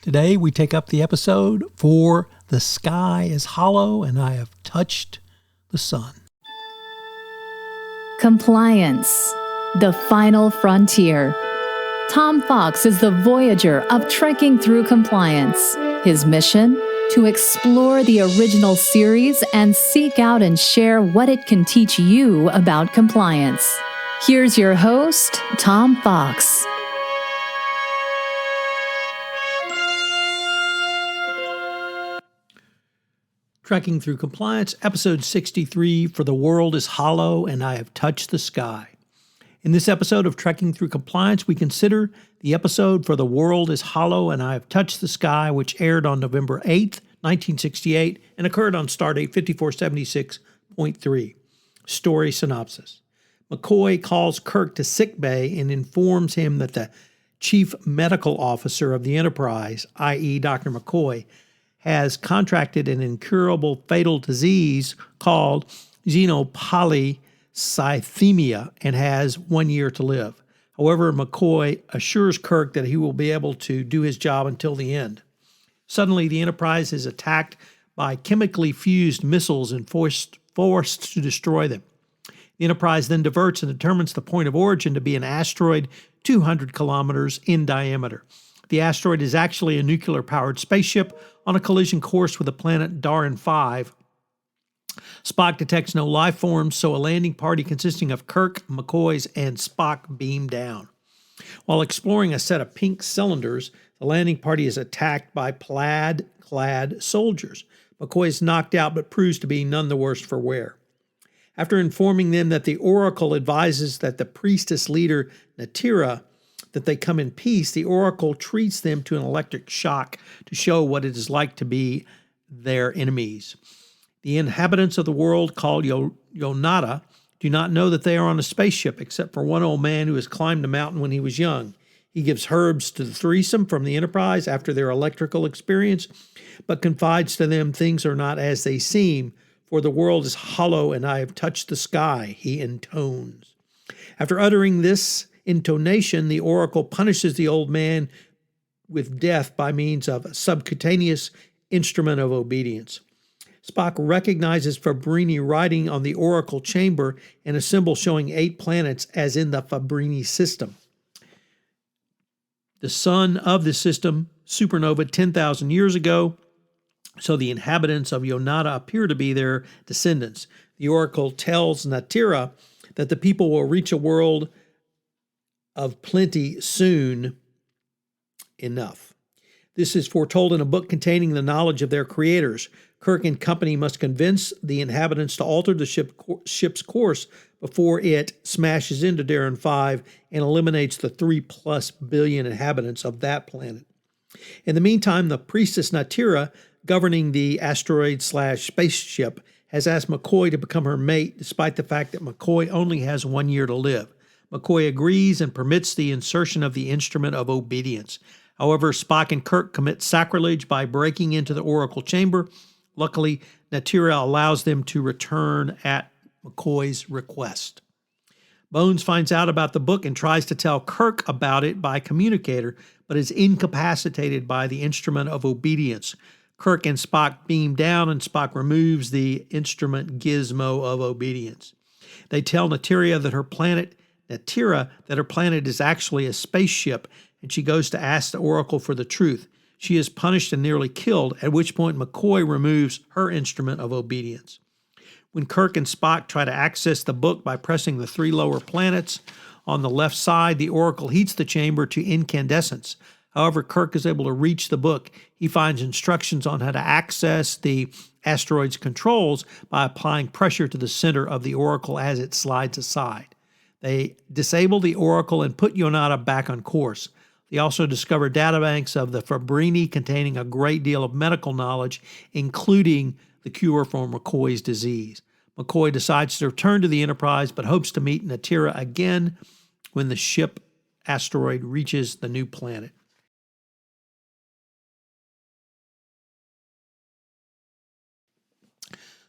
Today we take up the episode For the Sky is Hollow and I Have Touched the Sun. Compliance, the final frontier. Tom Fox is the voyager of trekking through compliance. His mission? To explore the original series and seek out and share what it can teach you about compliance. Here's your host, Tom Fox. Trekking Through Compliance, Episode 63, For the World is Hollow and I Have Touched the Sky. In this episode of Trekking Through Compliance, we consider the episode For the World is Hollow and I Have Touched the Sky, which aired on November 8th, 1968, and occurred on Stardate 5476.3. Story synopsis. McCoy calls Kirk to sickbay and informs him that the chief medical officer of the Enterprise, i.e. Dr. McCoy, has contracted an incurable fatal disease called xenopolycythemia and has 1 year to live. However, McCoy assures Kirk that he will be able to do his job until the end. Suddenly, the Enterprise is attacked by chemically fused missiles and forced to destroy them. The Enterprise then diverts and determines the point of origin to be an asteroid 200 kilometers in diameter. The asteroid is actually a nuclear-powered spaceship on a collision course with the planet Daran V. Spock detects no life forms, so a landing party consisting of Kirk, McCoy's, and Spock beam down. While exploring a set of pink cylinders, the landing party is attacked by plaid-clad soldiers. McCoy is knocked out but proves to be none the worse for wear. After informing them that the Oracle advises that the priestess leader, Natira, that they come in peace, the Oracle treats them to an electric shock to show what it is like to be their enemies. The inhabitants of the world, called Yonata, do not know that they are on a spaceship, except for one old man who has climbed a mountain when he was young. He gives herbs to the threesome from the Enterprise after their electrical experience, but confides to them things are not as they seem, for the world is hollow and I have touched the sky, he intones. After uttering this intonation, the Oracle punishes the old man with death by means of a subcutaneous instrument of obedience. Spock recognizes Fabrini writing on the Oracle chamber and a symbol showing 8 planets as in the Fabrini system. The sun of the system supernovaed 10,000 years ago, so the inhabitants of Yonata appear to be their descendants. The Oracle tells Natira that the people will reach a world of plenty soon enough. This is foretold in a book containing the knowledge of their creators. Kirk and company must convince the inhabitants to alter the ship's course before it smashes into Daran V and eliminates the 3+ billion inhabitants of that planet. In the meantime, the priestess Natira, governing the asteroid/spaceship, has asked McCoy to become her mate despite the fact that McCoy only has 1 year to live. McCoy agrees and permits the insertion of the instrument of obedience. However, Spock and Kirk commit sacrilege by breaking into the Oracle chamber. Luckily, Natira allows them to return at McCoy's request. Bones finds out about the book and tries to tell Kirk about it by communicator, but is incapacitated by the instrument of obedience. Kirk and Spock beam down, and Spock removes the instrument gizmo of obedience. They tell Natira that her planet is actually a spaceship, and she goes to ask the Oracle for the truth. She is punished and nearly killed, at which point McCoy removes her instrument of obedience. When Kirk and Spock try to access the book by pressing the 3 lower planets on the left side, the Oracle heats the chamber to incandescence. However, Kirk is able to reach the book. He finds instructions on how to access the asteroid's controls by applying pressure to the center of the Oracle as it slides aside. They disable the Oracle and put Yonata back on course. They also discover databanks of the Fabrini containing a great deal of medical knowledge, including the cure for McCoy's disease. McCoy decides to return to the Enterprise, but hopes to meet Natira again when the ship asteroid reaches the new planet.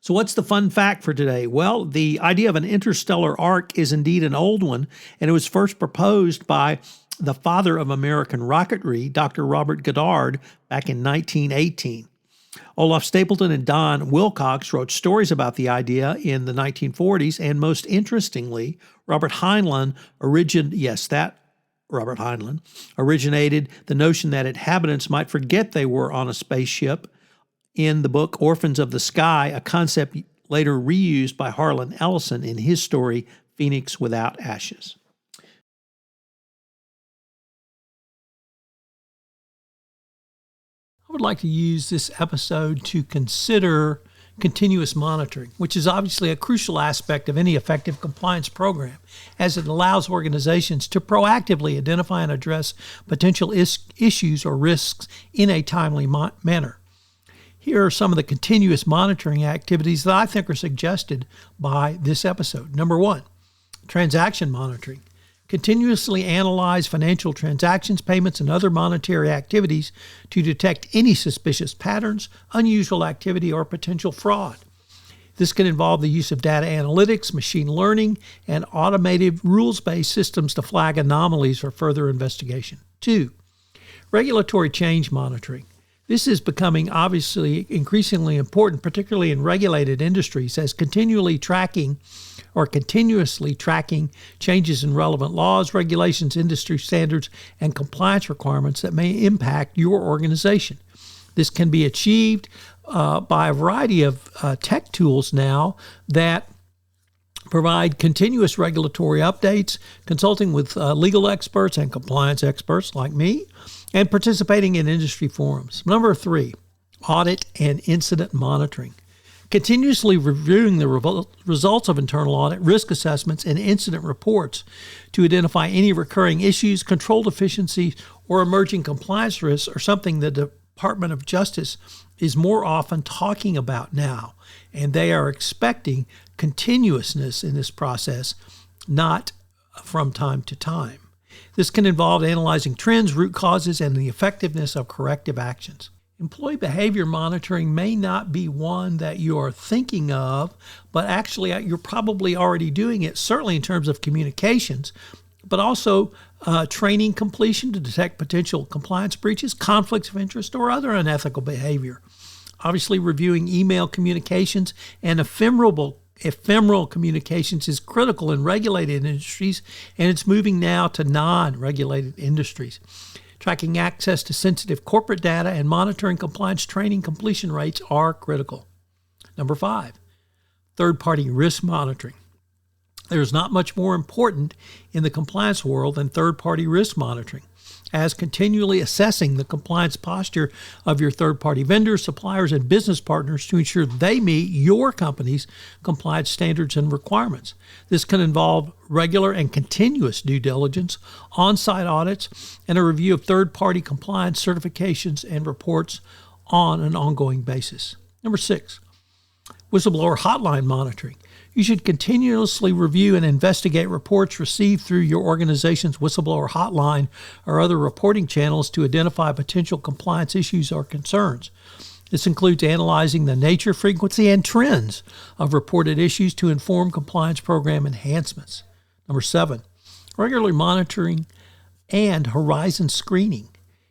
So what's the fun fact for today? Well, the idea of an interstellar arc is indeed an old one, and it was first proposed by the father of American rocketry, Dr. Robert Goddard, back in 1918. Olaf Stapleton and Don Wilcox wrote stories about the idea in the 1940s, and most interestingly, Robert Heinlein originated the notion that inhabitants might forget they were on a spaceship in the book Orphans of the Sky, a concept later reused by Harlan Ellison in his story Phoenix Without Ashes. I would like to use this episode to consider continuous monitoring, which is obviously a crucial aspect of any effective compliance program, as it allows organizations to proactively identify and address potential issues or risks in a timely manner. Here are some of the continuous monitoring activities that I think are suggested by this episode. Number 1, transaction monitoring. Continuously analyze financial transactions, payments, and other monetary activities to detect any suspicious patterns, unusual activity, or potential fraud. This can involve the use of data analytics, machine learning, and automated rules-based systems to flag anomalies for further investigation. 2, regulatory change monitoring. This is becoming obviously increasingly important, particularly in regulated industries, as continuously tracking changes in relevant laws, regulations, industry standards, and compliance requirements that may impact your organization. This can be achieved by a variety of tech tools now that provide continuous regulatory updates, consulting with legal experts and compliance experts like me, and participating in industry forums. Number 3, audit and incident monitoring. Continuously reviewing the results of internal audit, risk assessments, and incident reports to identify any recurring issues, control deficiencies, or emerging compliance risks are something the Department of Justice is more often talking about now, and they are expecting continuousness in this process, not from time to time. This can involve analyzing trends, root causes, and the effectiveness of corrective actions. Employee behavior monitoring may not be one that you are thinking of, but actually you're probably already doing it, certainly in terms of communications, but also training completion to detect potential compliance breaches, conflicts of interest, or other unethical behavior. Obviously, reviewing email communications and ephemeral communications is critical in regulated industries, and it's moving now to non-regulated industries. Tracking access to sensitive corporate data and monitoring compliance training completion rates are critical. Number 5, third-party risk monitoring. There's not much more important in the compliance world than third-party risk monitoring, as continually assessing the compliance posture of your third-party vendors, suppliers, and business partners to ensure they meet your company's compliance standards and requirements. This can involve regular and continuous due diligence, on-site audits, and a review of third-party compliance certifications and reports on an ongoing basis. Number 6, whistleblower hotline monitoring. You should continuously review and investigate reports received through your organization's whistleblower hotline or other reporting channels to identify potential compliance issues or concerns. This includes analyzing the nature, frequency, and trends of reported issues to inform compliance program enhancements. Number 7, regularly monitoring and horizon screening.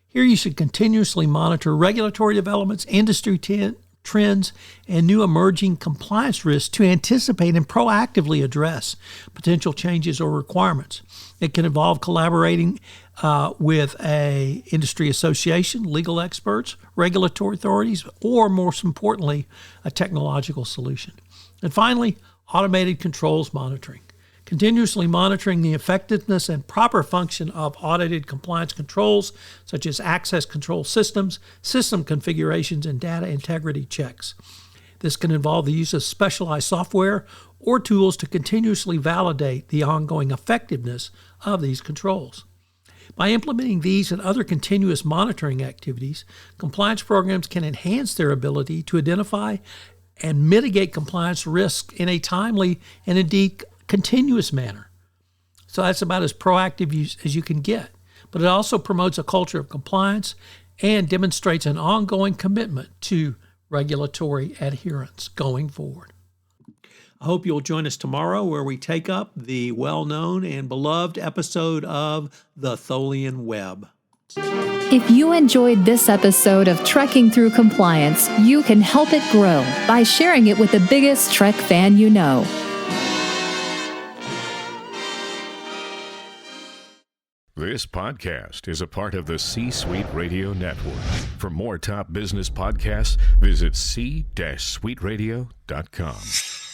Here you should continuously monitor regulatory developments, industry trends, and new emerging compliance risks to anticipate and proactively address potential changes or requirements. It can involve collaborating with an industry association, legal experts, regulatory authorities, or most importantly, a technological solution. And finally, automated controls monitoring. Continuously monitoring the effectiveness and proper function of audited compliance controls, such as access control systems, system configurations, and data integrity checks. This can involve the use of specialized software or tools to continuously validate the ongoing effectiveness of these controls. By implementing these and other continuous monitoring activities, compliance programs can enhance their ability to identify and mitigate compliance risks in a timely and indeed continuous manner. So that's about as proactive as you can get. But it also promotes a culture of compliance and demonstrates an ongoing commitment to regulatory adherence going forward. I hope you'll join us tomorrow where we take up the well-known and beloved episode of the Tholian Web. If you enjoyed this episode of Trekking Through Compliance, you can help it grow by sharing it with the biggest Trek fan you know. This podcast is a part of the C-Suite Radio Network. For more top business podcasts, visit c-suiteradio.com.